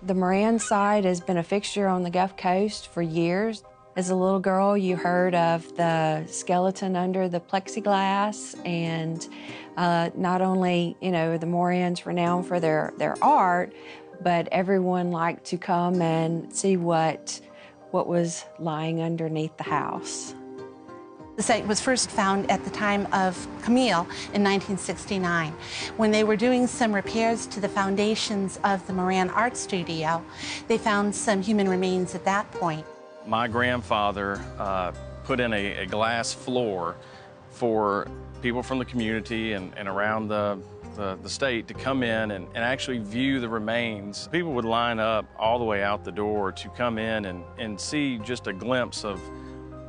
The Moran Site has been a fixture on the Gulf Coast for years. As a little girl, you heard of the skeleton under the plexiglass, and not only, the Morans renowned for their art, but everyone liked to come and see what was lying underneath the house. The site was first found at the time of Camille in 1969. When they were doing some repairs to the foundations of the Moran Art Studio, they found some human remains at that point. My grandfather put in a glass floor for people from the community and around the state to come in and actually view the remains. People would line up all the way out the door to come in and see just a glimpse of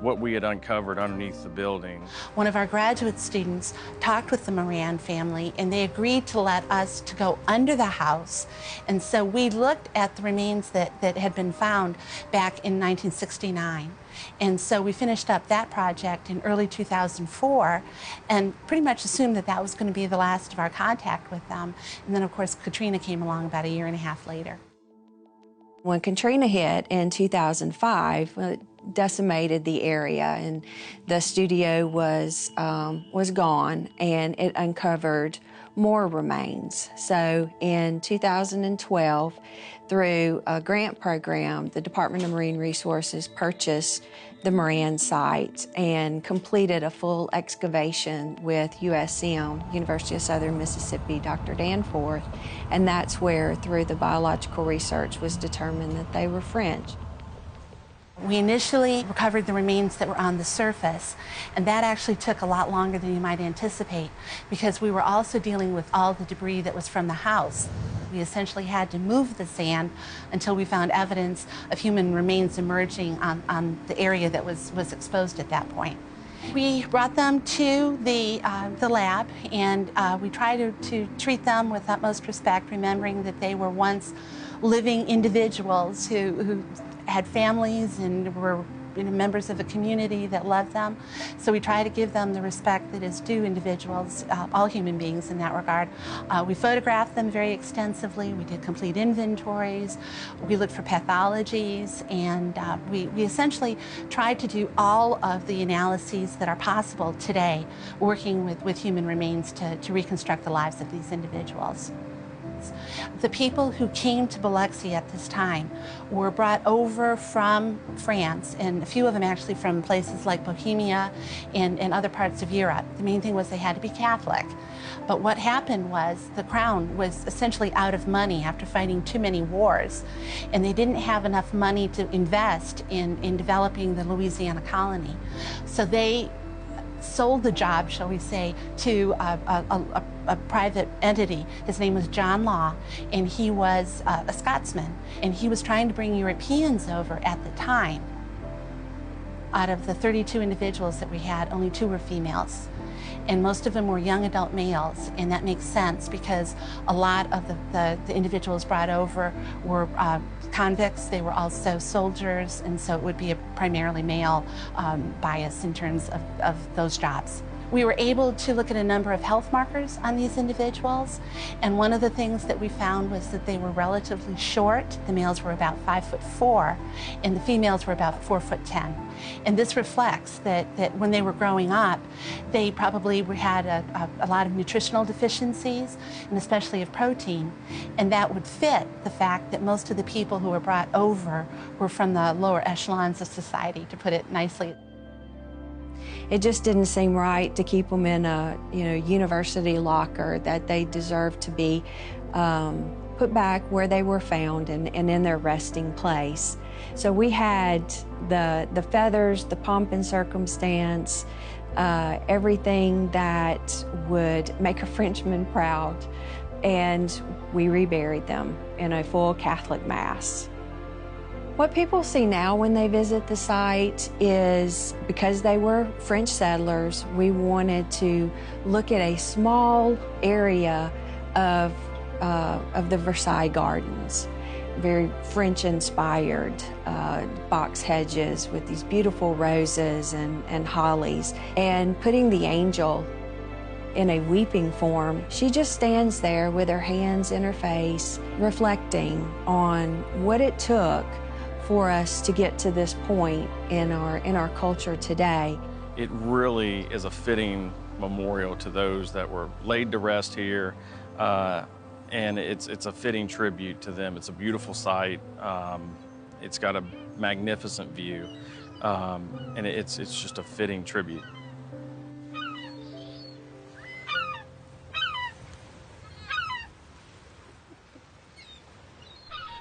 what we had uncovered underneath the building. One of our graduate students talked with the Moran family, and they agreed to let us to go under the house. And so we looked at the remains that had been found back in 1969. And so we finished up that project in early 2004 and pretty much assumed that that was going to be the last of our contact with them. And then, of course, Katrina came along about a year and a half later. When Katrina hit in 2005, it decimated the area, and the studio was gone, and it uncovered more remains. So in 2012, through a grant program, the Department of Marine Resources purchased the Moran Site and completed a full excavation with USM, University of Southern Mississippi, Dr. Danforth, and that's where, through the biological research, was determined that they were French. We initially recovered the remains that were on the surface, and that actually took a lot longer than you might anticipate because we were also dealing with all the debris that was from the house. We essentially had to move the sand until we found evidence of human remains emerging on the area that was exposed at that point. We brought them to the lab, and we tried to treat them with utmost respect, remembering that they were once living individuals who had families and were members of a community that loved them. So we try to give them the respect that is due individuals, all human beings in that regard. We photographed them very extensively. We did complete inventories. We looked for pathologies, and we essentially tried to do all of the analyses that are possible today, working with human remains to reconstruct the lives of these individuals. The people who came to Biloxi at this time were brought over from France, and a few of them actually from places like Bohemia and other parts of Europe. The main thing was they had to be Catholic. But what happened was the Crown was essentially out of money after fighting too many wars, and they didn't have enough money to invest in developing the Louisiana colony. So they sold the job, shall we say, to a private entity. His name was John Law, and he was a Scotsman, and he was trying to bring Europeans over at the time. Out of the 32 individuals that we had, only 2 were females, and most of them were young adult males, and that makes sense because a lot of the individuals brought over were convicts. They were also soldiers, and so it would be a primarily male bias in terms of those jobs. We were able to look at a number of health markers on these individuals, and one of the things that we found was that they were relatively short. The males were about 5'4", and the females were about 4'10". And this reflects that when they were growing up, they probably had a lot of nutritional deficiencies, and especially of protein, and that would fit the fact that most of the people who were brought over were from the lower echelons of society, to put it nicely. It just didn't seem right to keep them in a university locker, that they deserved to be put back where they were found and in their resting place. So we had the feathers, the pomp and circumstance, everything that would make a Frenchman proud, and we reburied them in a full Catholic Mass. What people see now when they visit the site is, because they were French settlers, we wanted to look at a small area of the Versailles Gardens, very French-inspired box hedges with these beautiful roses and hollies, and putting the angel in a weeping form. She just stands there with her hands in her face, reflecting on what it took for us to get to this point in our culture today. It really is a fitting memorial to those that were laid to rest here, and it's a fitting tribute to them. It's a beautiful site. It's got a magnificent view, and it's just a fitting tribute.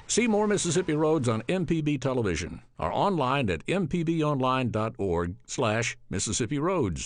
See more Mississippi Roads on MPB television or online at mpbonline.org/Mississippi Roads.